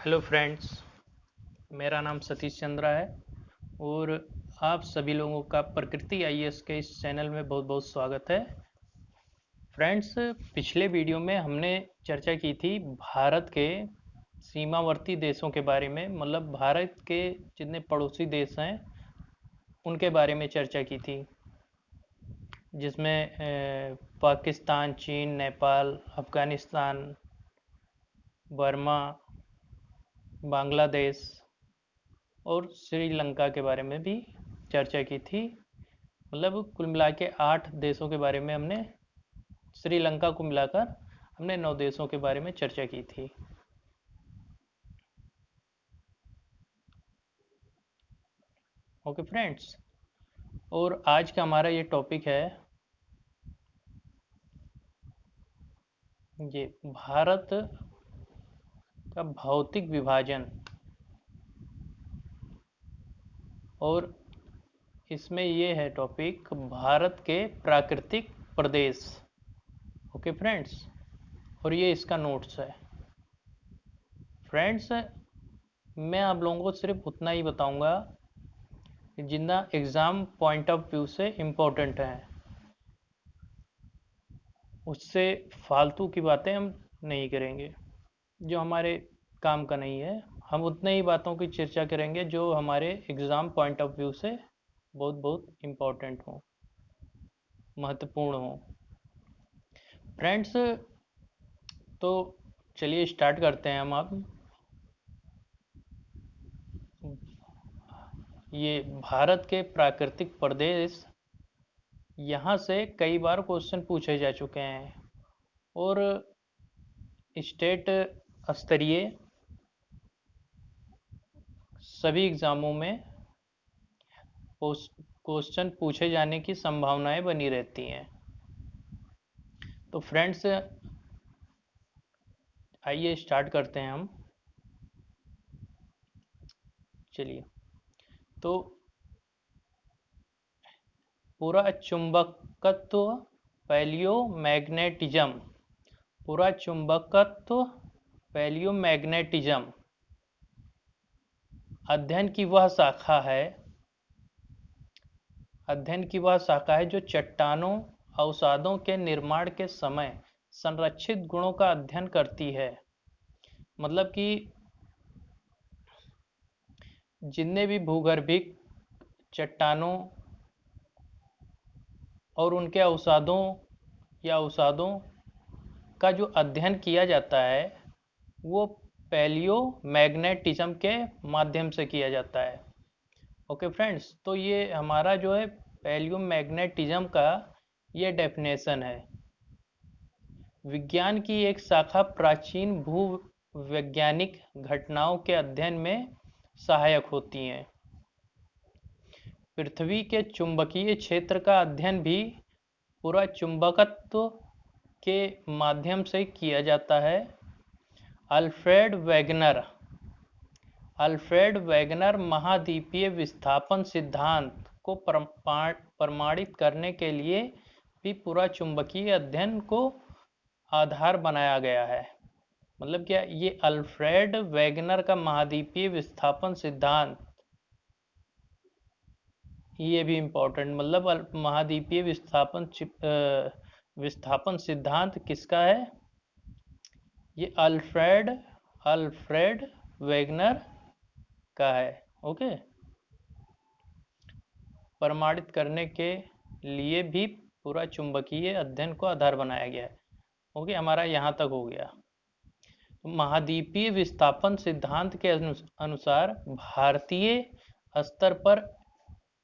Hello friends, मेरा नाम सतीश चंद्रा है और आप सभी लोगों का प्रकृति आईएएस के इस चैनल में बहुत बहुत स्वागत है। फ्रेंड्स, पिछले वीडियो में हमने चर्चा की थी भारत के सीमावर्ती देशों के बारे में, मतलब भारत के जितने पड़ोसी देश हैं उनके बारे में चर्चा की थी, जिसमें पाकिस्तान, चीन, नेपाल, अफ़गानिस्तान, बर्मा, बांग्लादेश और श्रीलंका के बारे में भी चर्चा की थी। मतलब कुल मिला के 8 देशों के बारे में हमने, श्रीलंका को मिलाकर हमने 9 देशों के बारे में चर्चा की थी। ओके फ्रेंड्स, और आज का हमारा ये टॉपिक है ये भारत का भौतिक विभाजन, और इसमें ये है टॉपिक भारत के प्राकृतिक प्रदेश। ओके फ्रेंड्स, और ये इसका नोट्स है। फ्रेंड्स, मैं आप लोगों को सिर्फ उतना ही बताऊंगा जितना एग्ज़ाम पॉइंट ऑफ व्यू से इम्पोर्टेंट है, उससे फालतू की बातें हम नहीं करेंगे जो हमारे काम का नहीं है। हम उतने ही बातों की चर्चा करेंगे जो हमारे एग्ज़ाम पॉइंट ऑफ व्यू से बहुत बहुत इम्पोर्टेंट हो, महत्वपूर्ण हो। फ्रेंड्स, तो चलिए स्टार्ट करते हैं हम अब। ये भारत के प्राकृतिक प्रदेश, यहाँ से कई बार क्वेश्चन पूछे जा चुके हैं और स्टेट स्तरीय सभी एग्ज़ामों में क्वेश्चन पूछे जाने की संभावनाएं बनी रहती हैं। तो फ्रेंड्स, आइए स्टार्ट करते हैं हम। चलिए, तो पूरा चुंबकत्व पैलियोमैग्नेटिज्म, पूरा चुंबकत्व पैलियोमैग्नेटिज्म अध्ययन की वह शाखा है, जो चट्टानों अवसादों के निर्माण के समय संरक्षित गुणों का अध्ययन करती है। मतलब कि जितने भी भूगर्भिक चट्टानों और उनके अवसादों का जो अध्ययन किया जाता है वो पैलियोमैग्नेटिज्म के माध्यम से किया जाता है। ओके फ्रेंड्स, तो ये हमारा जो है पैलियोमैग्नेटिज्म का ये डेफिनेशन है। विज्ञान की एक शाखा प्राचीन भूवैज्ञानिक घटनाओं के अध्ययन में सहायक होती हैं। पृथ्वी के चुंबकीय क्षेत्र का अध्ययन भी पूरा चुंबकत्व के माध्यम से किया जाता है। अल्फ्रेड वैगनर महाद्वीपीय विस्थापन सिद्धांत को प्रमाणित करने के लिए भी पूरा चुंबकीय अध्ययन को आधार बनाया गया है। मतलब क्या, ये अल्फ्रेड वैगनर का महाद्वीपीय विस्थापन सिद्धांत, ये भी इम्पोर्टेंट, मतलब महाद्वीपीय विस्थापन सिद्धांत किसका है? ये अल्फ्रेड वैगनर का है। ओके, प्रमाणित करने के लिए भी पूरा चुंबकीय अध्ययन को आधार बनाया गया है। ओके, हमारा यहाँ तक हो गया। महाद्वीपीय विस्थापन सिद्धांत के अनुसार भारतीय स्तर पर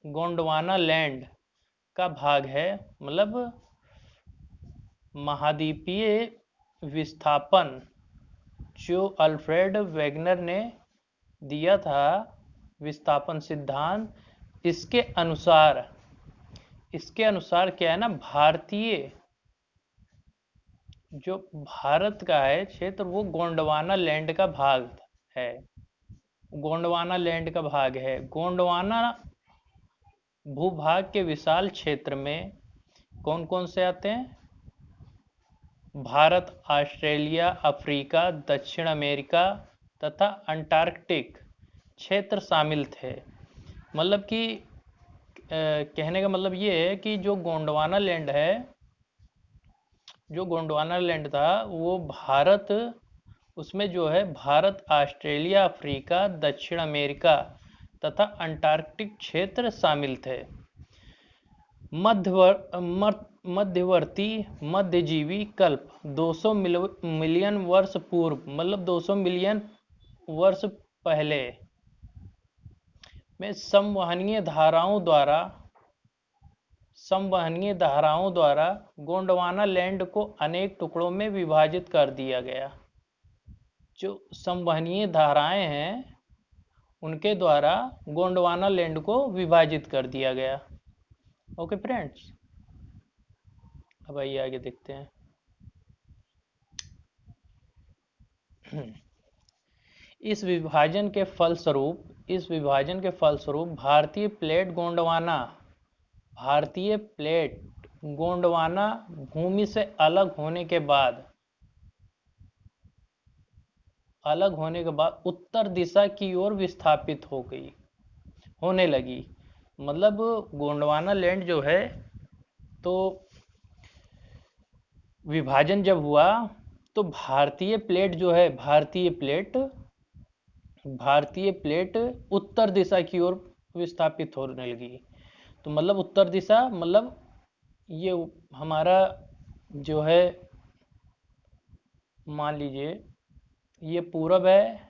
गोंडवाना लैंड का भाग है। मतलब महाद्वीपीय विस्थापन जो अल्फ्रेड वैगनर ने दिया था, विस्थापन सिद्धांत, इसके अनुसार क्या है ना, भारतीय जो भारत का है क्षेत्र वो गोंडवाना लैंड का भाग है। गोंडवाना लैंड का भाग है। गोंडवाना भूभाग के विशाल क्षेत्र में कौन कौन से आते हैं? भारत, ऑस्ट्रेलिया, अफ्रीका, दक्षिण अमेरिका, तथा अंटार्कटिक क्षेत्र शामिल थे। मतलब कि कहने का मतलब ये है कि जो गोंडवाना लैंड है, जो गोंडवाना लैंड था वो भारत, उसमें जो है भारत, ऑस्ट्रेलिया, अफ्रीका, दक्षिण अमेरिका तथा अंटार्कटिक क्षेत्र शामिल थे। मध्यवर्ती मध्यजीवी कल्प 200 मिलियन वर्ष पूर्व, मतलब 200 मिलियन वर्ष पहले में संवहनीय धाराओं द्वारा गोंडवाना लैंड को अनेक टुकड़ों में विभाजित कर दिया गया। जो संवहनीय धाराएं हैं उनके द्वारा गोंडवाना लैंड को विभाजित कर दिया गया। ओके फ्रेंड्स, अब आइए आगे देखते हैं। इस विभाजन के फलस्वरूप भारतीय प्लेट गोंडवाना भूमि से अलग होने के बाद उत्तर दिशा की ओर विस्थापित होने लगी। मतलब गोंडवाना लैंड जो है, तो विभाजन जब हुआ तो भारतीय प्लेट उत्तर दिशा की ओर विस्थापित होने लगी। तो मतलब उत्तर दिशा, मतलब ये हमारा जो है, मान लीजिए ये पूरब है,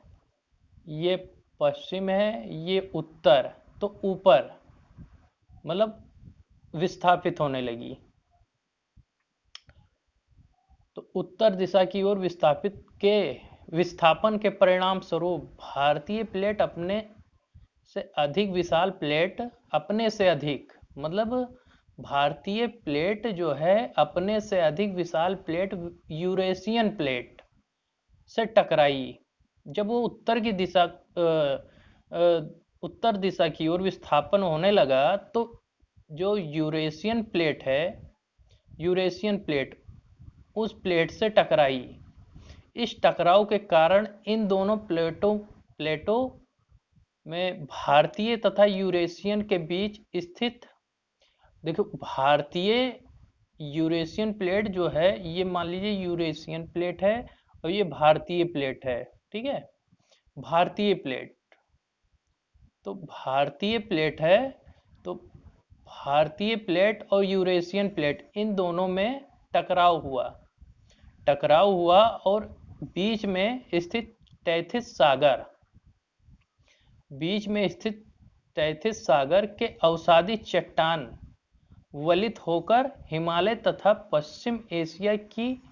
ये पश्चिम है, ये उत्तर, तो ऊपर मतलब विस्थापित होने लगी। तो उत्तर दिशा की ओर विस्थापन के परिणाम स्वरूप भारतीय प्लेट अपने से अधिक मतलब भारतीय प्लेट जो है अपने से अधिक विशाल प्लेट यूरेशियन प्लेट से टकराई। जब वो उत्तर दिशा की ओर विस्थापन होने लगा तो जो यूरेशियन प्लेट उस प्लेट से टकराई। इस टकराव के कारण इन दोनों प्लेटों में भारतीय तथा यूरेशियन के बीच स्थित, देखो भारतीय यूरेशियन प्लेट जो है, ये मान लीजिए यूरेशियन प्लेट है और ये भारतीय प्लेट है, ठीक है। भारतीय प्लेट है, तो भारतीय प्लेट और यूरेशियन प्लेट इन दोनों में टकराव हुआ और बीच में स्थित तैथिस सागर के अवसादी चट्टान वलित होकर हिमालय तथा पश्चिम एशिया की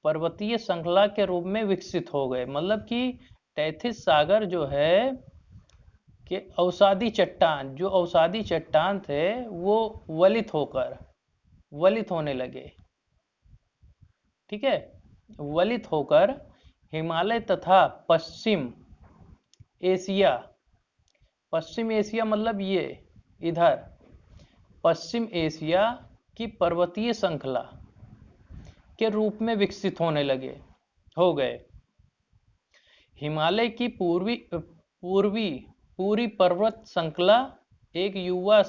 पर्वतीय श्रृंखला के रूप में विकसित हो गए। मतलब कि तैथिस सागर जो है कि अवसादी चट्टान थे वो वलित होने लगे, ठीक है। वलित होकर हिमालय तथा पश्चिम एशिया मतलब ये इधर पश्चिम एशिया की पर्वतीय श्रृंखला के रूप में विकसित हो गए। हिमालय की पूरी पर्वत श्रृंखला एक युवा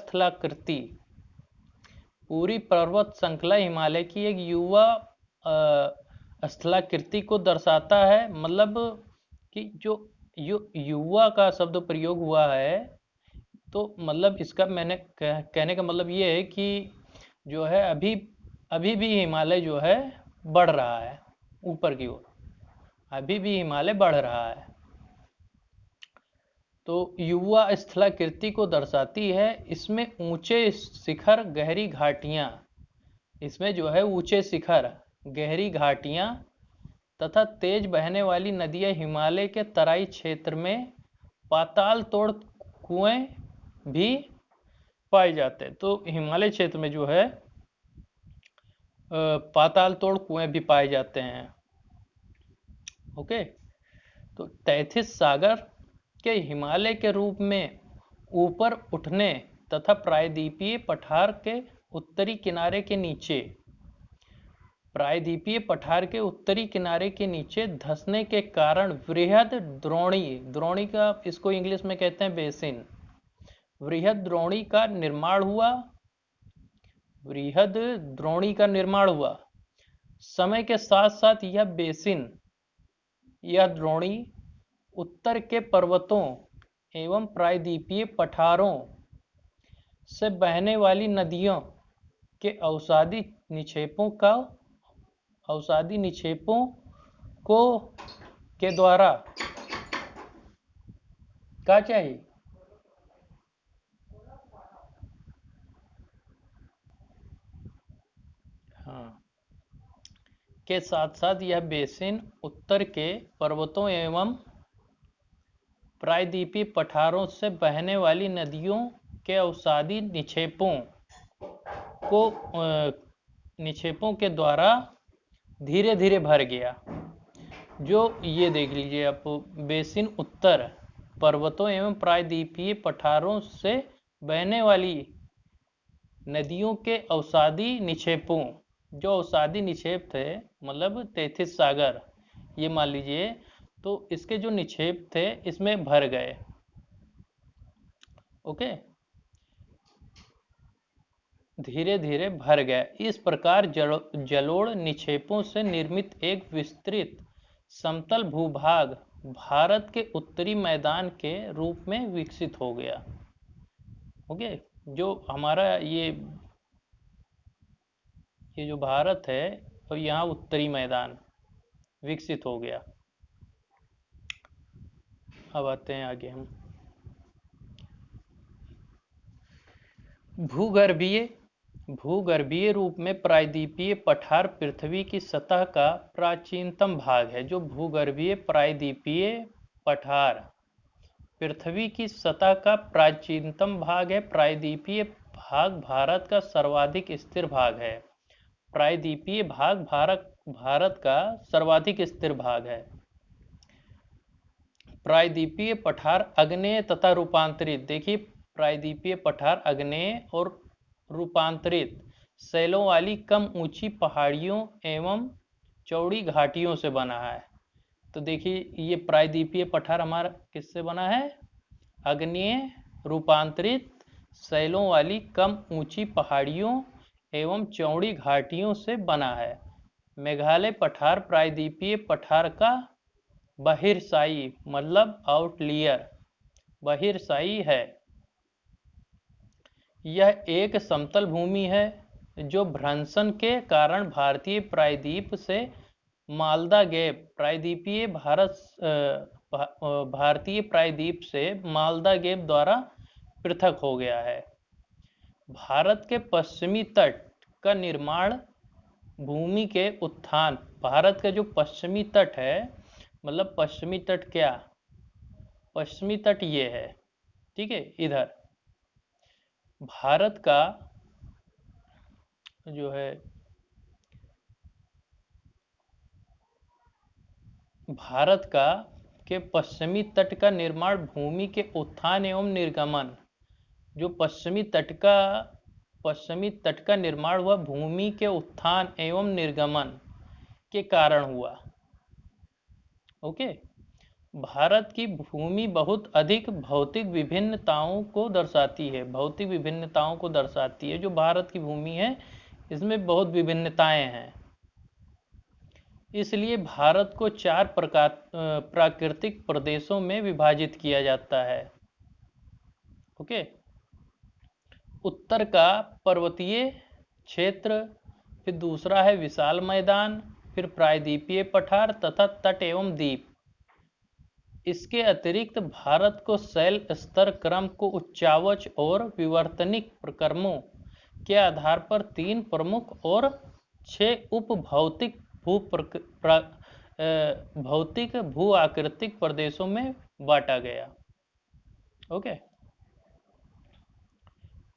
हिमालय की एक युवा स्थलाकृति को दर्शाता है। मतलब कि जो युवा का शब्द प्रयोग हुआ है, तो मतलब इसका मैंने कहने का मतलब ये है कि जो है अभी भी हिमालय जो है बढ़ रहा है ऊपर की ओर, अभी भी हिमालय बढ़ रहा है। तो युवा स्थलाकृति को दर्शाती है। इसमें ऊंचे शिखर, गहरी घाटियां, इसमें जो है ऊंचे शिखर, गहरी घाटियां तथा तेज बहने वाली नदियां हिमालय के तराई क्षेत्र में पाताल तोड़ कुएं भी पाए जाते हैं। तो हिमालय क्षेत्र में जो है पाताल तोड़ कुएं भी पाए जाते हैं। ओके, तो तैथिस सागर के हिमालय के रूप में ऊपर उठने तथा प्रायद्वीपीय पठार के उत्तरी किनारे के नीचे प्रायद्वीपीय पठार के उत्तरी किनारे के नीचे धंसने के कारण वृहद द्रोणी का इसको इंग्लिश में कहते हैं बेसिन, वृहद द्रोणी का निर्माण हुआ। वृहद द्रोणी का निर्माण हुआ। समय के साथ साथ यह बेसिन, यह द्रोणी उत्तर के पर्वतों एवं प्रायद्वीपीय पठारों से बहने वाली नदियों के अवसादी निक्षेपों को के द्वारा क्या चाहिए हाँ के साथ साथ यह बेसिन उत्तर के पर्वतों एवं प्रायद्वीपीय पठारों से बहने वाली नदियों के अवसादी निक्षेपों के द्वारा धीरे धीरे भर गया। जो ये देख लीजिए आप, बेसिन उत्तर पर्वतों एवं प्रायद्वीपीय पठारों से बहने वाली नदियों के अवसादी निक्षेपों, जो अवसादी निक्षेप थे मतलब तैथिस सागर, ये मान लीजिए, तो इसके जो निक्षेप थे इसमें भर गए। ओके, धीरे धीरे भर गया। इस प्रकार जलोढ़ निक्षेपों से निर्मित एक विस्तृत समतल भूभाग भारत के उत्तरी मैदान के रूप में विकसित हो गया। ओके, जो हमारा ये जो भारत है और यहाँ उत्तरी मैदान विकसित हो गया। अब आते हैं आगे हम भूगर्भीय रूप में प्रायद्वीपीय पठार पृथ्वी की सतह का प्राचीनतम भाग है। जो भूगर्भीय प्रायद्वीपीय पठार पृथ्वी की सतह का प्राचीनतम भाग है। प्रायद्वीपीय भाग भारत का सर्वाधिक स्थिर भाग है। प्रायद्वीपीय भाग भारत का सर्वाधिक स्थिर भाग है। प्रायद्वीपीय पठार आग्नेय तथा रूपांतरित, देखिए प्रायद्वीपीय पठार आग्नेय और रूपांतरित शैलों वाली कम ऊंची पहाड़ियों एवं चौड़ी घाटियों से बना है। तो देखिए ये प्रायद्वीपीय पठार हमारा किससे बना है? आग्नेय रूपांतरित शैलों वाली कम ऊंची पहाड़ियों एवं चौड़ी घाटियों से बना है। मेघालय पठार प्रायद्वीपीय पठार का बहिर्शायी मतलब आउटलियर बहिर्शायी है। यह एक समतल भूमि है जो भ्रंशन के कारण भारतीय प्रायद्वीप से मालदा गैप भारतीय प्रायद्वीप से मालदा गैप द्वारा पृथक हो गया है। भारत के पश्चिमी तट का निर्माण भूमि के उत्थान, भारत का जो पश्चिमी तट है, मतलब पश्चिमी तट क्या, पश्चिमी तट ये है, ठीक है, इधर भारत का जो है भारत का के पश्चिमी तट का निर्माण भूमि के उत्थान एवं निर्गमन, जो पश्चिमी तट का निर्माण हुआ भूमि के उत्थान एवं निर्गमन के कारण हुआ। ओके, भारत की भूमि बहुत अधिक भौतिक विभिन्नताओं को दर्शाती है। भौतिक विभिन्नताओं को दर्शाती है। जो भारत की भूमि है इसमें बहुत विभिन्नताएं हैं। इसलिए भारत को 4 प्राकृतिक प्रदेशों में विभाजित किया जाता है। ओके, उत्तर का पर्वतीय क्षेत्र, फिर दूसरा है विशाल मैदान, फिर प्रायद्वीपीय पठार तथा तट एवं द्वीप। इसके अतिरिक्त भारत को शैल स्तर क्रम को उच्चावच और विवर्तनिक प्रक्रमों के आधार पर 3 प्रमुख और 6 उप भौतिक भू आकृतिक प्रदेशों में बांटा गया। ओके,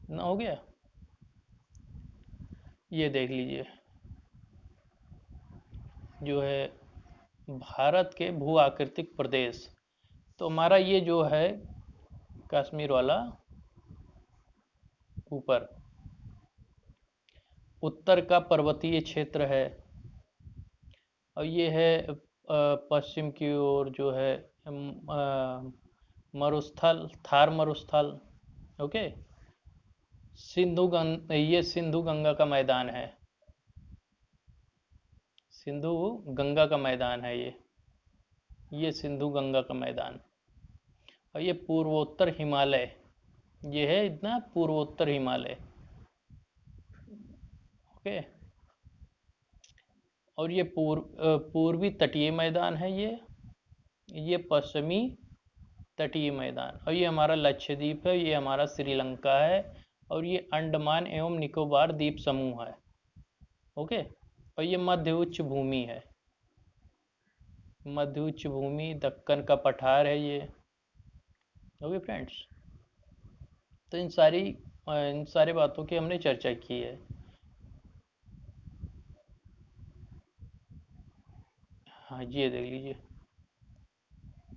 ना हो गया, ये देख लीजिए जो है भारत के भू आकृतिक प्रदेश। तो हमारा ये जो है कश्मीर वाला ऊपर उत्तर का पर्वतीय क्षेत्र है, और ये है पश्चिम की ओर जो है मरुस्थल, थार मरुस्थल। ओके। ये सिंधु गंगा का मैदान है। सिंधु गंगा का मैदान है ये सिंधु गंगा का मैदान। और ये पूर्वोत्तर हिमालय, ये है इतना पूर्वोत्तर हिमालय। ओके। और ये पूर्वी तटीय मैदान है ये पश्चिमी तटीय मैदान। और ये हमारा लक्षद्वीप है, ये हमारा श्रीलंका है, और ये अंडमान एवं निकोबार द्वीप समूह है। ओके। और ये मध्य उच्च भूमि है, मध्य उच्च भूमि, दक्कन का पठार है ये। ओके फ्रेंड्स, तो इन सारी बातों की हमने चर्चा की है। हाँ जी, ये देख लीजिए,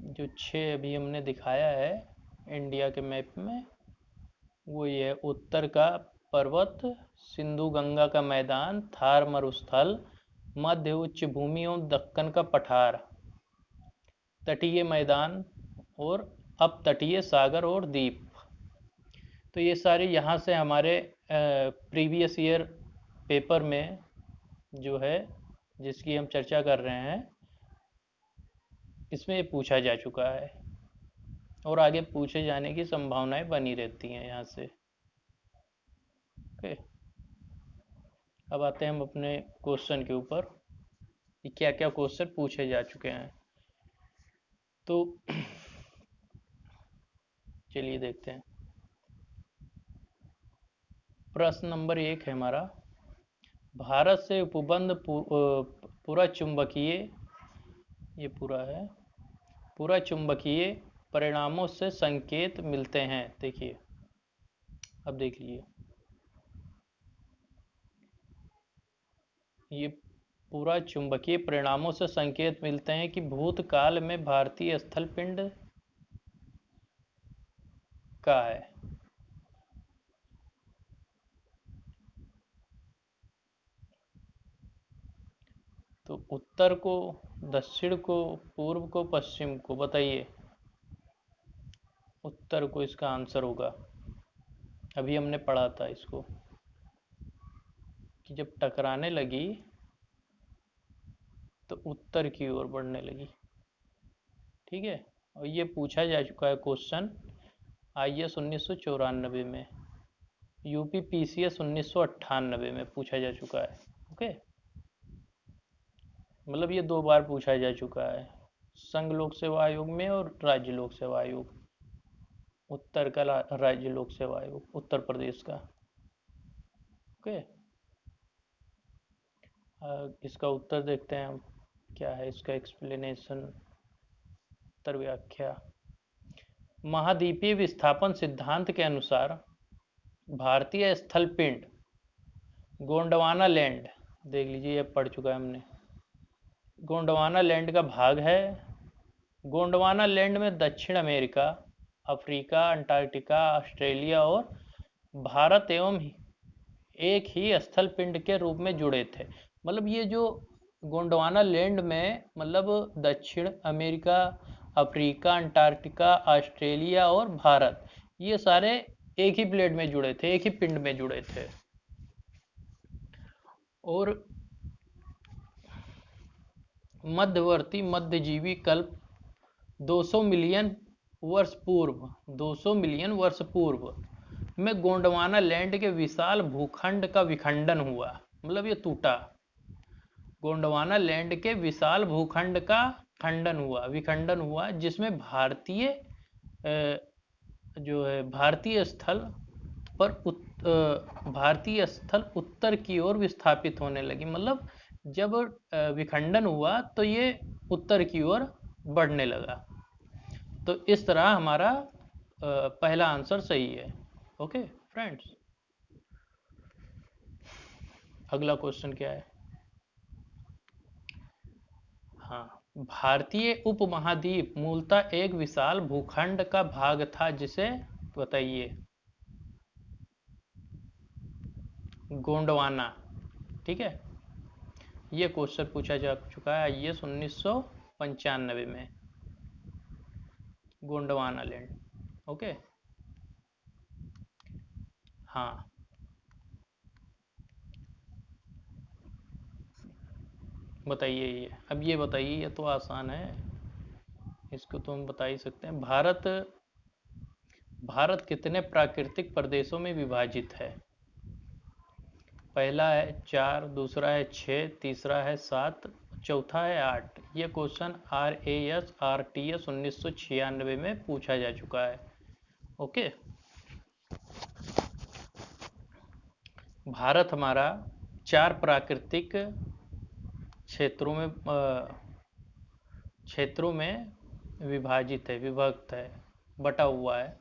जो 6 अभी हमने दिखाया है इंडिया के मैप में, वो ये है उत्तर का पर्वत, सिंधु गंगा का मैदान, थार मरुस्थल, मध्य उच्च भूमि और दक्कन का पठार, तटीय मैदान और अपतटीय सागर और द्वीप। तो ये सारे यहाँ से हमारे प्रीवियस ईयर पेपर में जो है, जिसकी हम चर्चा कर रहे हैं, इसमें ये पूछा जा चुका है और आगे पूछे जाने की संभावनाएं बनी रहती हैं यहाँ से। ओके। अब आते हैं हम अपने क्वेश्चन के ऊपर कि क्या क्या क्वेश्चन पूछे जा चुके हैं। तो चलिए देखते हैं। प्रश्न नंबर 1 है हमारा, भारत से उपबंध पूरा चुंबकीय, ये पूरा है, पूरा चुंबकीय परिणामों से संकेत मिलते हैं। देखिए, अब देख लीजिए, ये पूरा चुंबकीय परिणामों से संकेत मिलते हैं कि भूतकाल में भारतीय स्थल पिंड का है। तो उत्तर को, दक्षिण को, पूर्व को, पश्चिम को, बताइए। उत्तर को इसका आंसर होगा। अभी हमने पढ़ा था इसको कि जब टकराने लगी तो उत्तर की ओर बढ़ने लगी। ठीक है। और ये पूछा जा चुका है क्वेश्चन IS 1994 में, यूपी PCS 1998 में पूछा जा चुका है। ओके। मतलब ये 2 बार पूछा जा चुका है, संघ लोक सेवा आयोग में और राज्य लोक सेवा आयोग। उत्तर का राज्य लोक सेवा आयोग उत्तर प्रदेश का। ओके। इसका उत्तर देखते हैं हम, क्या है इसका एक्सप्लेनेशन, उत्तर व्याख्या। महाद्वीपीय विस्थापन सिद्धांत के अनुसार भारतीय स्थल पिंड गोंडवाना लैंड, देख लीजिए, ये पढ़ चुका है हमने, गोंडवाना लैंड का भाग है। गोंडवाना लैंड में दक्षिण अमेरिका, अफ्रीका, अंटार्कटिका, ऑस्ट्रेलिया और भारत एवं एक ही स्थल पिंड के रूप में जुड़े थे। मतलब ये जो गोंडवाना लैंड में, मतलब दक्षिण अमेरिका, अफ्रीका, अंटार्कटिका, ऑस्ट्रेलिया और भारत, ये सारे एक ही प्लेट में जुड़े थे, एक ही पिंड में जुड़े थे। और मध्यवर्ती मध्यजीवी कल्प 200 मिलियन वर्ष पूर्व, 200 मिलियन वर्ष पूर्व में गोंडवाना लैंड के विशाल भूखंड का विखंडन हुआ। मतलब ये टूटा। गोंडवाना लैंड के विशाल भूखंड का विखंडन हुआ, जिसमें जो है भारतीय स्थल भारतीय स्थल उत्तर की ओर विस्थापित होने लगी। मतलब जब विखंडन हुआ तो ये उत्तर की ओर बढ़ने लगा। तो इस तरह हमारा पहला आंसर सही है। ओके फ्रेंड्स, अगला क्वेश्चन क्या है। हाँ, भारतीय उपमहाद्वीप मूलतः एक विशाल भूखंड का भाग था, जिसे, बताइए। गोंडवाना। ठीक है, ये क्वेश्चन पूछा जा चुका है IAS 1995 में, गोंडवाना लैंड। ओके, हाँ बताइए ये, अब ये बताइए, ये तो आसान है, इसको तो हम बता ही सकते हैं। भारत कितने प्राकृतिक प्रदेशों में विभाजित है? पहला है 4, दूसरा है 6, तीसरा है 7, चौथा है 8। ये क्वेश्चन RAS RTS 1996 में पूछा जा चुका है। ओके, भारत हमारा 4 प्राकृतिक क्षेत्रों में विभाजित है, विभक्त है, बटा हुआ है।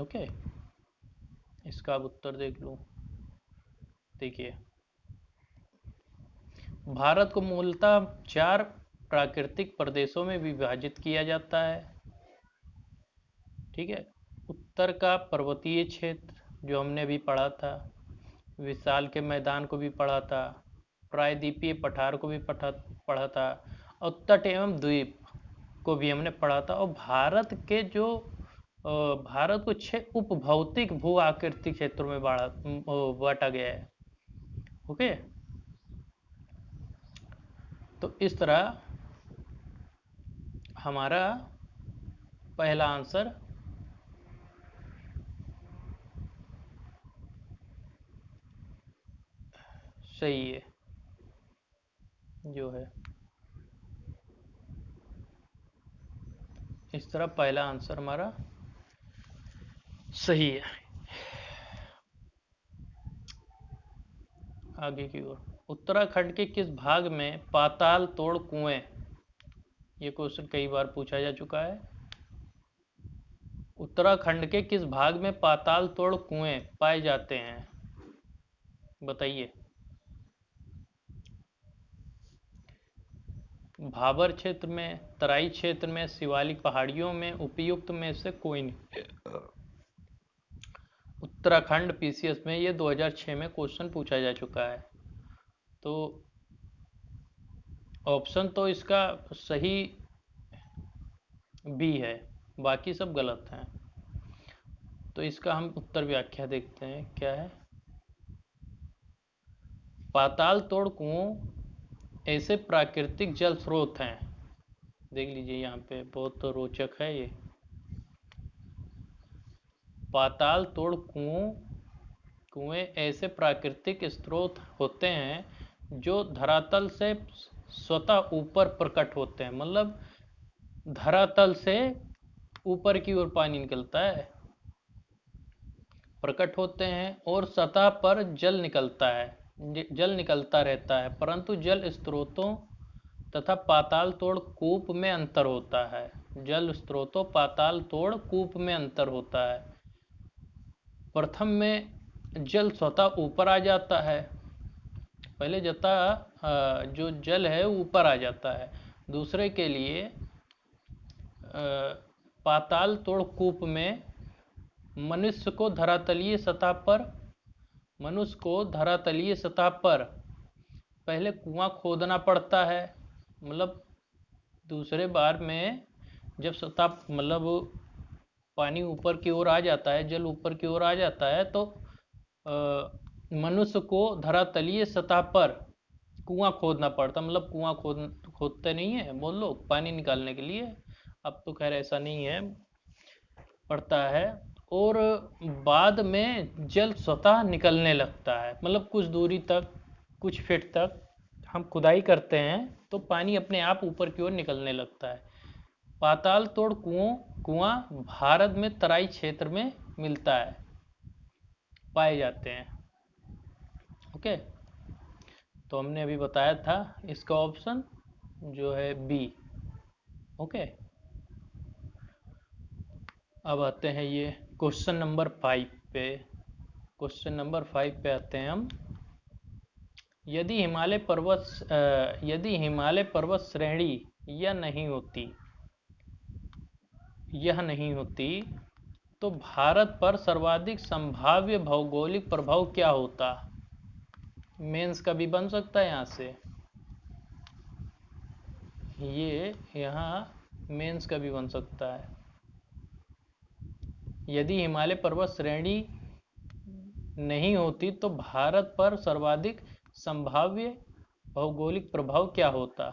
ओके, इसका अब उत्तर देख लो। देखिए, भारत को मूलतः 4 प्राकृतिक प्रदेशों में विभाजित किया जाता है। ठीक है, उत्तर का पर्वतीय क्षेत्र जो हमने अभी पढ़ा था, विशाल के मैदान को भी पढ़ा था, प्रायद्वीपीय पठार को भी पढ़ा था, और तट एवं द्वीप को भी हमने पढ़ा था। और भारत के जो भारत को 6 उपभौतिक भू आकृति क्षेत्रों में बांटा गया है। ओके, तो इस तरह हमारा पहला आंसर सही है, जो है इस तरह पहला आंसर हमारा सही है। आगे की ओर, उत्तराखंड के किस भाग में पाताल तोड़ कुएं, ये क्वेश्चन कई बार पूछा जा चुका है। उत्तराखंड के किस भाग में पाताल तोड़ कुएं पाए जाते हैं, बताइए। भाबर क्षेत्र में, तराई क्षेत्र में, शिवालिक पहाड़ियों में, उपयुक्त में से कोई नहीं। उत्तराखंड PCS में ये 2006 में क्वेश्चन पूछा जा चुका है। तो ऑप्शन तो इसका सही बी है, बाकी सब गलत हैं। तो इसका हम उत्तर व्याख्या देखते हैं क्या है। पाताल तोड़ कुओं ऐसे प्राकृतिक जल स्रोत हैं, देख लीजिए यहाँ पे बहुत रोचक है ये। पाताल तोड़ कुएं ऐसे प्राकृतिक स्रोत होते हैं जो धरातल से स्वतः ऊपर प्रकट होते हैं, मतलब धरातल से ऊपर की ओर पानी निकलता है, प्रकट होते हैं, और सतह पर जल निकलता रहता है, परंतु जल स्रोतों तथा पाताल तोड़ कूप में अंतर होता है। जल स्रोतों पाताल तोड़ कूप में अंतर होता है। प्रथम में जल स्वतः ऊपर आ जाता है, पहले जो जल है ऊपर आ जाता है। दूसरे के लिए पाताल तोड़ कूप में मनुष्य को धरातलीय सतह पर पहले कुआं खोदना पड़ता है। मतलब दूसरे बार में जब सतह, मतलब पानी ऊपर की ओर आ जाता है, जल ऊपर की ओर आ जाता है, तो मनुष्य को धरातलीय सतह पर कुआं खोदना पड़ता, मतलब कुआं खोदते नहीं है बोल लो पानी निकालने के लिए। अब तो खैर ऐसा नहीं है, पड़ता है, और बाद में जल स्वतः निकलने लगता है। मतलब कुछ दूरी तक, कुछ फीट तक हम खुदाई करते हैं तो पानी अपने आप ऊपर की ओर निकलने लगता है। पाताल तोड़ कुआं भारत में तराई क्षेत्र में मिलता है, पाए जाते हैं। ओके, तो हमने अभी बताया था इसका ऑप्शन जो है बी। ओके, अब आते हैं ये क्वेश्चन नंबर 5 पे। क्वेश्चन नंबर 5 पे आते हैं हम। यदि हिमालय पर्वत श्रेणी यह नहीं होती तो भारत पर सर्वाधिक संभाव्य भौगोलिक प्रभाव क्या होता। मेंस का भी बन सकता है यहाँ से। ये यहाँ मेंस का भी बन सकता है। यदि हिमालय पर्वत श्रेणी नहीं होती तो भारत पर सर्वाधिक संभाव्य भौगोलिक प्रभाव क्या होता।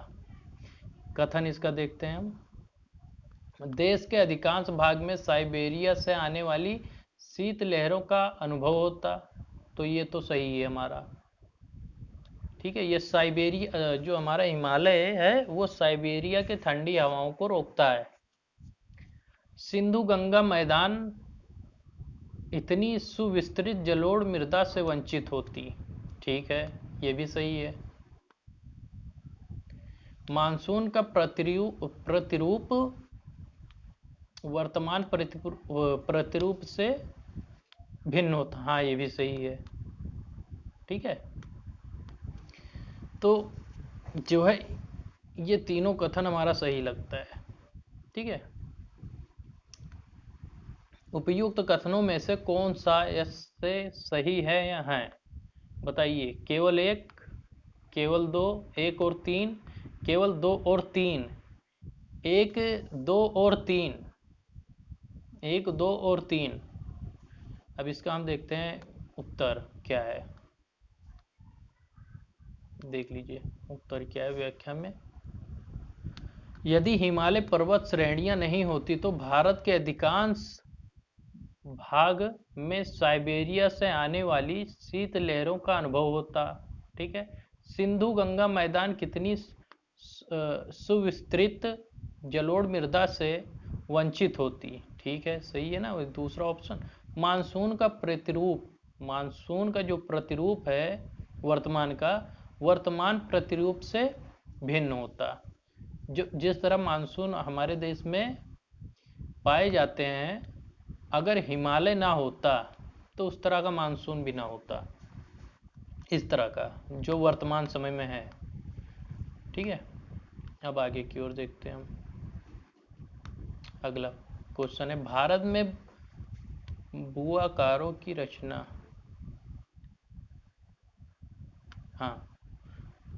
कथन इसका देखते हैं हम। देश के अधिकांश भाग में साइबेरिया से आने वाली शीत लहरों का अनुभव होता। तो ये तो सही है हमारा। ठीक है, ये साइबेरिया जो हमारा हिमालय है वो साइबेरिया के ठंडी हवाओं को रोकता है। सिंधु गंगा मैदान इतनी सुविस्तृत जलोढ़ मृदा से वंचित होती। ठीक है, ये भी सही है। मानसून का प्रतिरूप वर्तमान प्रतिरूप से भिन्न होता। हाँ, ये भी सही है। ठीक है, तो जो है ये तीनों कथन हमारा सही लगता है। ठीक है, उपयुक्त कथनों में से कौन सा इससे सही है या है, बताइए। केवल एक, केवल दो, एक और तीन, केवल दो और तीन, एक, दो और तीन, एक, दो और तीन। अब इसका हम देखते हैं उत्तर क्या है। देख लीजिए उत्तर क्या है व्याख्या में। यदि हिमालय पर्वत श्रेणियां नहीं होती तो भारत के अधिकांश भाग में साइबेरिया से आने वाली शीत लहरों का अनुभव होता। ठीक है, सिंधु गंगा मैदान कितनी सुविस्तृत जलोढ़ मृदा से वंचित होती। ठीक है, सही है ना। दूसरा ऑप्शन। मानसून का प्रतिरूप, मानसून का जो प्रतिरूप है वर्तमान का, वर्तमान प्रतिरूप से भिन्न होता। जो जिस तरह मानसून हमारे देश में पाए जाते हैं, अगर हिमालय ना होता तो उस तरह का मानसून भी ना होता, इस तरह का जो वर्तमान समय में है। ठीक है, अब आगे की ओर देखते हैं हम। अगला क्वेश्चन है, भारत में भूआकारों की रचना, हाँ,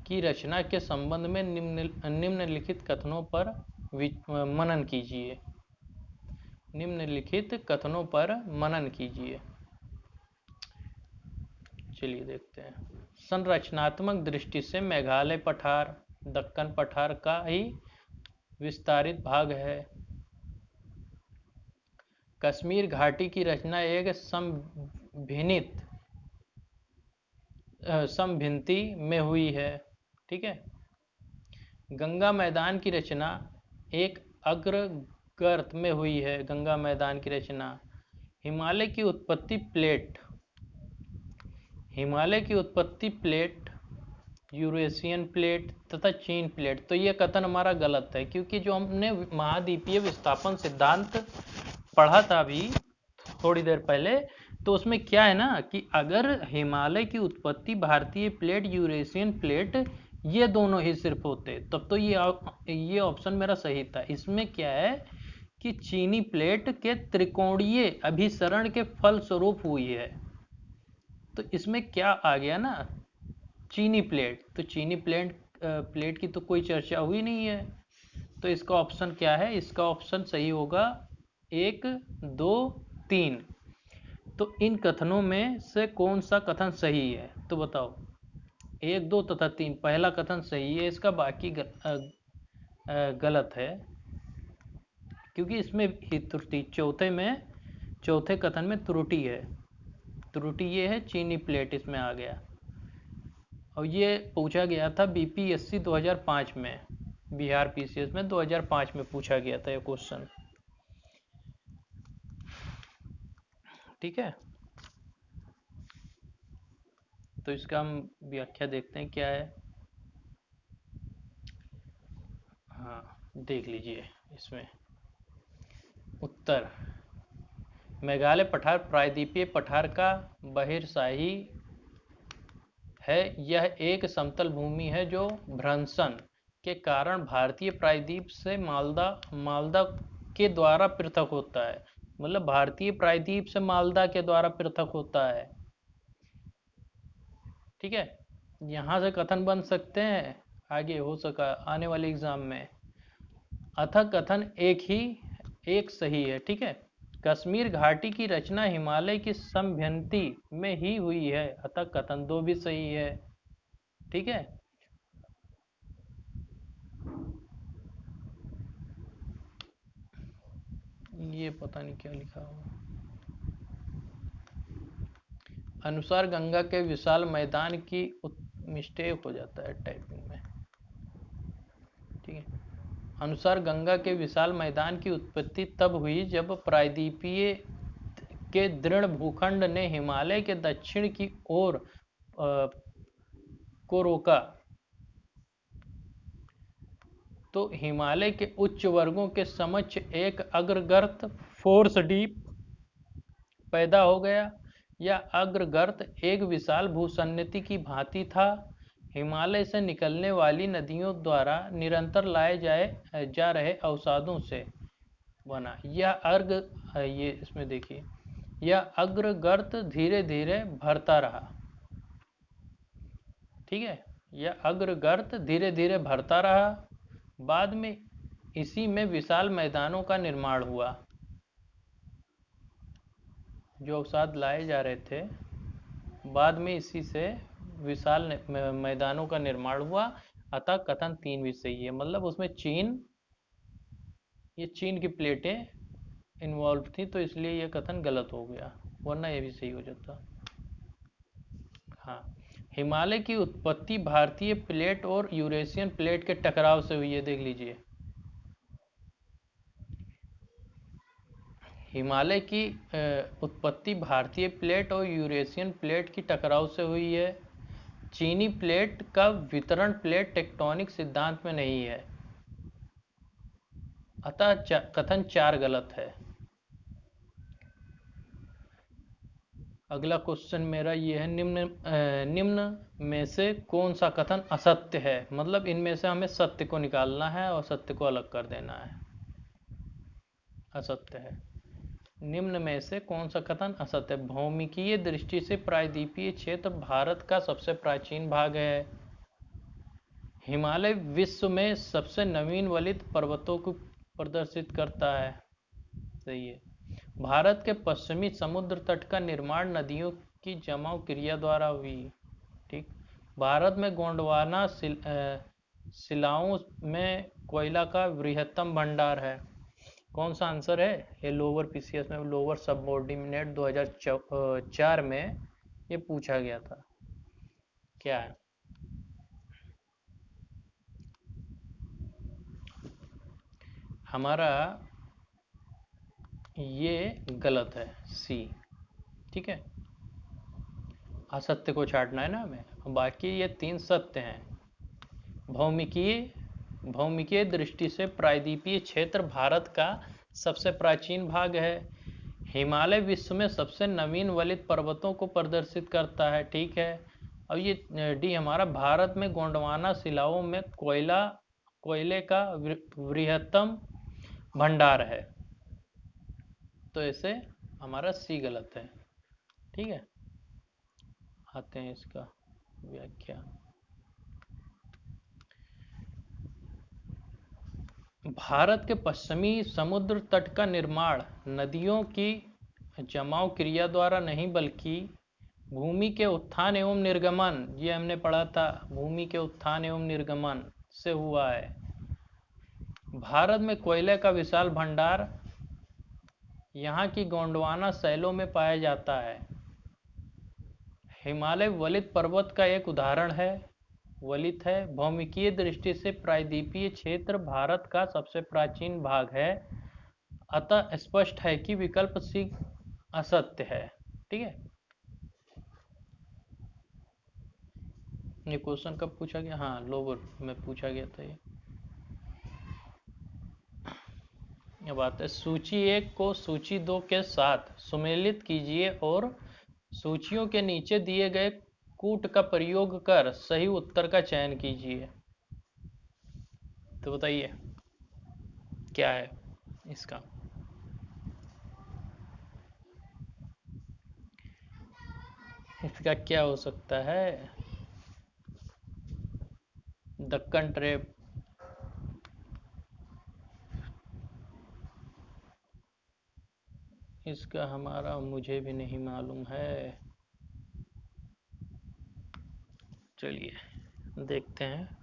की रचना के संबंध में निम्नलिखित कथनों पर मनन कीजिए। निम्नलिखित कथनों पर मनन कीजिए। चलिए देखते हैं। संरचनात्मक दृष्टि से मेघालय पठार दक्कन पठार का ही विस्तारित भाग है। कश्मीर घाटी की रचना एक समभिन्नति में हुई है। ठीक है, गंगा मैदान की रचना एक अग्रगर्त में हुई है। गंगा मैदान की रचना। हिमालय की उत्पत्ति प्लेट, हिमालय की उत्पत्ति प्लेट, यूरेशियन प्लेट तथा चीन प्लेट। तो ये कथन हमारा गलत है, क्योंकि जो हमने महाद्वीपीय विस्थापन सिद्धांत पढ़ा था अभी थोड़ी देर पहले, तो उसमें क्या है ना कि अगर हिमालय की उत्पत्ति भारतीय प्लेट, यूरेशियन प्लेट, ये दोनों ही सिर्फ होते तब तो ये ऑप्शन मेरा सही था। इसमें क्या है कि चीनी प्लेट के त्रिकोणीय अभिसरण के फलस्वरूप हुई है। तो इसमें क्या आ गया ना, चीनी प्लेट। तो चीनी प्लेट की तो कोई चर्चा हुई नहीं है। तो इसका ऑप्शन क्या है, इसका ऑप्शन सही होगा एक, दो, तीन। तो इन कथनों में से कौन सा कथन सही है, तो बताओ। एक, दो तथा तीन, पहला कथन सही है इसका, बाकी गलत है, क्योंकि इसमें ही त्रुटि, चौथे कथन में त्रुटि है। त्रुटि ये है चीनी प्लेट इसमें आ गया। और ये पूछा गया था बीपीएससी 2005 में, बिहार पीसीएस में 2005 में पूछा गया था ये क्वेश्चन। ठीक है, तो इसका हम व्याख्या देखते हैं क्या है। हाँ, देख लीजिए इसमें उत्तर। मेघालय पठार प्रायद्वीपीय पठार का बहिर्शाही है। यह एक समतल भूमि है जो भ्रंशन के कारण भारतीय प्रायद्वीप से मालदा के द्वारा पृथक होता है। मतलब भारतीय प्रायद्वीप से मालदा के द्वारा पृथक होता है। ठीक है, यहां से कथन बन सकते हैं आगे हो सका आने वाले एग्जाम में। अतः कथन एक सही है। ठीक है, कश्मीर घाटी की रचना हिमालय की समभ्यंती में ही हुई है, अतः कथन दो भी सही है। ठीक है, ये पता नहीं क्या लिखा हुआ। अनुसार गंगा के विशाल मैदान की मिस्टेक हो जाता है टाइपिंग में। ठीक है, अनुसार गंगा के विशाल मैदान की उत्पत्ति तब हुई जब प्रायद्वीपीय के दृढ़ भूखंड ने हिमालय के दक्षिण की ओर को रोका, तो हिमालय के उच्च वर्गों के समक्ष एक अग्रगर्त फोर्स डीप पैदा हो गया। यह अग्रगर्त एक विशाल भूसन्निधि की भांति था, हिमालय से निकलने वाली नदियों द्वारा निरंतर लाए जा रहे अवसादों से बना। ये इसमें देखिए, यह अग्रगर्त धीरे धीरे भरता रहा। ठीक है, यह अग्रगर्त धीरे धीरे भरता रहा, बाद में इसी में विशाल मैदानों का निर्माण हुआ। जो अवसाद लाए जा रहे थे, बाद में इसी से विशाल मैदानों का निर्माण हुआ, अतः कथन तीन भी सही है। मतलब उसमें ये चीन की प्लेटें इन्वॉल्व थी, तो इसलिए ये कथन गलत हो गया, वरना ये भी सही हो जाता। हाँ, हिमालय की उत्पत्ति भारतीय प्लेट और यूरेशियन प्लेट के टकराव से हुई है, देख लीजिए। हिमालय की उत्पत्ति भारतीय प्लेट और यूरेशियन प्लेट की टकराव से हुई है। चीनी प्लेट का वितरण प्लेट टेक्टोनिक सिद्धांत में नहीं है, अतः कथन चार गलत है। अगला क्वेश्चन मेरा ये है, निम्न में से कौन सा कथन असत्य है? मतलब इनमें से हमें सत्य को निकालना है और सत्य को अलग कर देना है। असत्य है। निम्न में से कौन सा कथन असत्य है? भौमिकीय दृष्टि से प्रायद्वीपीय क्षेत्र भारत का सबसे प्राचीन भाग है। हिमालय विश्व में सबसे नवीन वलित पर्वतों को प्रदर्शित करता है। सही है। भारत के पश्चिमी समुद्र तट का निर्माण नदियों की जमाव क्रिया द्वारा हुई। ठीक। भारत में गोंडवाना शिलाओं में कोयला का बृहत्तम भंडार है। कौन सा आंसर है? ये लोअर पीसीएस में, लोअर सबऑर्डिनेट 2004 में ये पूछा गया था। क्या है? हमारा ये गलत है, सी। ठीक है, असत्य को छांटना है ना हमें, बाकी ये तीन सत्य हैं। भौमिकीय दृष्टि से प्रायद्वीपीय क्षेत्र भारत का सबसे प्राचीन भाग है। हिमालय विश्व में सबसे नवीन वलित पर्वतों को प्रदर्शित करता है। ठीक है। अब ये डी हमारा, भारत में गोंडवाना शिलाओं में कोयले का बृहत्तम भंडार है, तो ऐसे हमारा सी गलत है। ठीक है, आते हैं इसका व्याख्या। भारत के पश्चिमी समुद्र तट का निर्माण नदियों की जमाव क्रिया द्वारा नहीं, बल्कि भूमि के उत्थान एवं निर्गमन, ये हमने पढ़ा था, भूमि के उत्थान एवं निर्गमन से हुआ है। भारत में कोयले का विशाल भंडार यहाँ की गोंडवाना शैलों में पाया जाता है। हिमालय वलित पर्वत का एक उदाहरण है, वलित है। भौमिकीय दृष्टि से प्रायद्वीपीय क्षेत्र भारत का सबसे प्राचीन भाग है, अतः स्पष्ट है कि विकल्प सी असत्य है। ठीक है, ये क्वेश्चन कब पूछा गया? हाँ, लोअर में पूछा गया था ये बात है। सूची 1 को सूची 2 के साथ सुमेलित कीजिए और सूचियों के नीचे दिए गए कूट का प्रयोग कर सही उत्तर का चयन कीजिए। तो बताइए क्या है इसका? इसका क्या हो सकता है? दक्कन ट्रेप, इसका हमारा मुझे भी नहीं मालूम है। चलिए देखते हैं।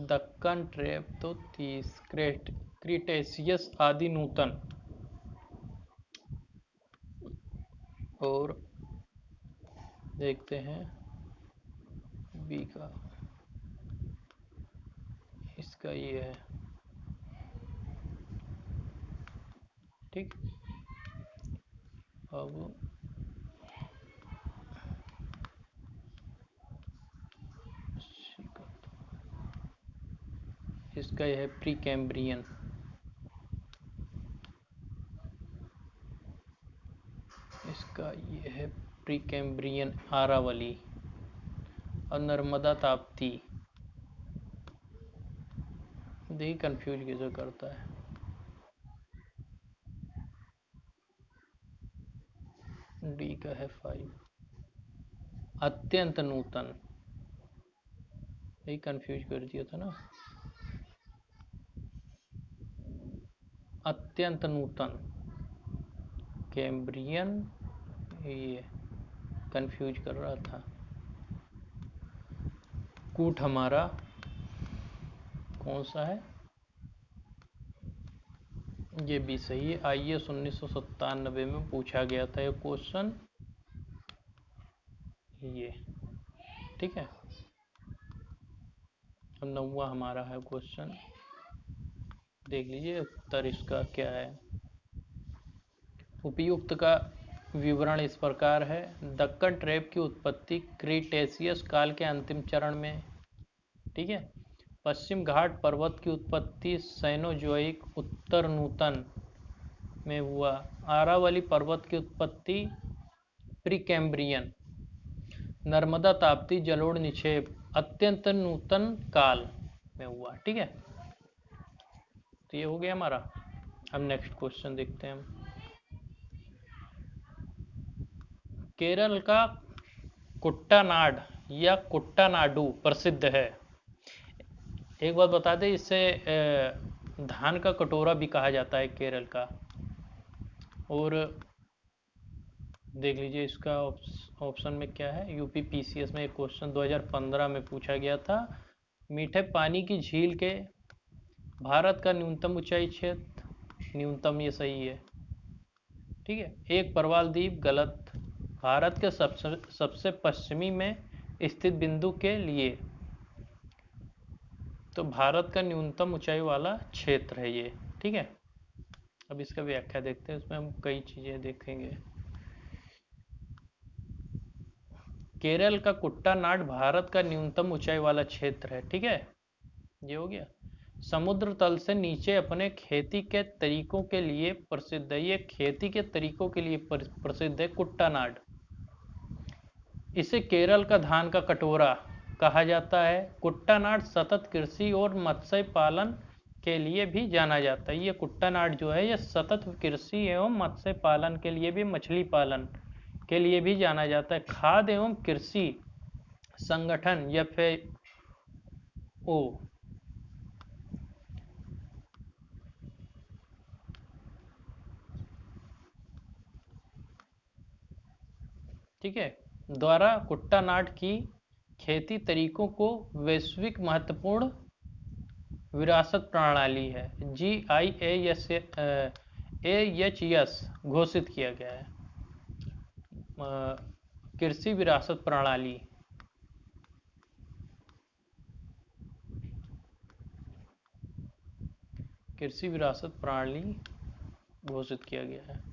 दक्कन ट्रैप तो 30, क्रीटेशियस आदि नूतन, और देखते हैं बी का। इसका ये है, ठीक। अब इसका यह है प्री कैम्ब्रियन। इसका ये है प्री कैम्ब्रियन आरावली और नर्मदा ताप्ती। देखिए कंफ्यूज कैसे करता है। डी का है 5, अत्यंत नूतन। यही कंफ्यूज कर दिया था ना। अत्यंत नूतन कैम्ब्रियन, ये कंफ्यूज कर रहा था। कूट हमारा कौन सा है? ये भी सही है। आईएएस 1997 में पूछा गया था ये क्वेश्चन, ये ठीक है। अब 9वां हमारा है क्वेश्चन, देख लीजिए उत्तर इसका क्या है। उपयुक्त का विवरण इस प्रकार है। दक्कन ट्रैप की उत्पत्ति क्रीटेशियस काल के अंतिम चरण में, ठीक है। पश्चिम घाट पर्वत की उत्पत्ति सैनोजोइक उत्तर नूतन में हुआ। आरावली पर्वत की उत्पत्ति प्रीकैम्ब्रियन। नर्मदा ताप्ती जलोढ़ निक्षेप अत्यंत नूतन काल में हुआ, ठीक है। तो ये हो गया हमारा। अब नेक्स्ट क्वेश्चन देखते हैं हम। केरल का कुट्टानाड या कुट्टानाडु प्रसिद्ध है। एक बात बता दें, इससे धान का कटोरा भी कहा जाता है केरल का। और देख लीजिए इसका ऑप्शन में क्या है। यूपी पीसीएस में एक क्वेश्चन 2015 में पूछा गया था। मीठे पानी की झील के भारत का न्यूनतम ऊंचाई क्षेत्र, न्यूनतम ये सही है, ठीक है। एक परवाल द्वीप गलत। भारत के सबसे पश्चिमी में स्थित बिंदु के लिए, तो भारत का न्यूनतम ऊंचाई वाला क्षेत्र है ये, ठीक है। अब इसका व्याख्या देखते हैं, उसमें हम कई चीजें देखेंगे। केरल का कुट्टानाड भारत का न्यूनतम ऊंचाई वाला क्षेत्र है, ठीक है। ये हो गया। समुद्र तल से नीचे अपने खेती के तरीकों के लिए प्रसिद्ध है। ये खेती के तरीकों के लिए प्रसिद्ध है कुट्टानाड। इसे केरल का धान का कटोरा कहा जाता है। कुट्टानाड सतत कृषि और मत्स्य पालन के लिए भी जाना जाता है। ये कुट्टानाड जो है ये सतत कृषि एवं मत्स्य पालन के लिए भी, मछली पालन के लिए भी जाना जाता है। खाद्य एवं कृषि संगठन एफएओ, ठीक है, द्वारा कुट्टानाड की खेती तरीकों को वैश्विक महत्वपूर्ण विरासत प्रणाली है, GIAS घोषित किया गया है। कृषि विरासत प्रणाली, कृषि विरासत प्रणाली घोषित किया गया है।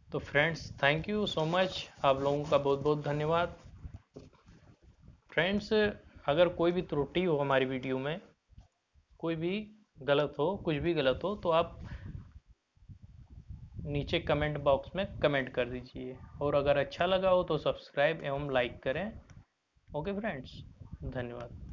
तो friends, thank you so much, आप लोगों का बहुत बहुत धन्यवाद। फ्रेंड्स, अगर कोई भी त्रुटि हो हमारी वीडियो में, कोई भी गलत हो, कुछ भी गलत हो, तो आप नीचे कमेंट बॉक्स में कमेंट कर दीजिए, और अगर अच्छा लगा हो तो सब्सक्राइब एवं लाइक करें। ओके फ्रेंड्स, धन्यवाद।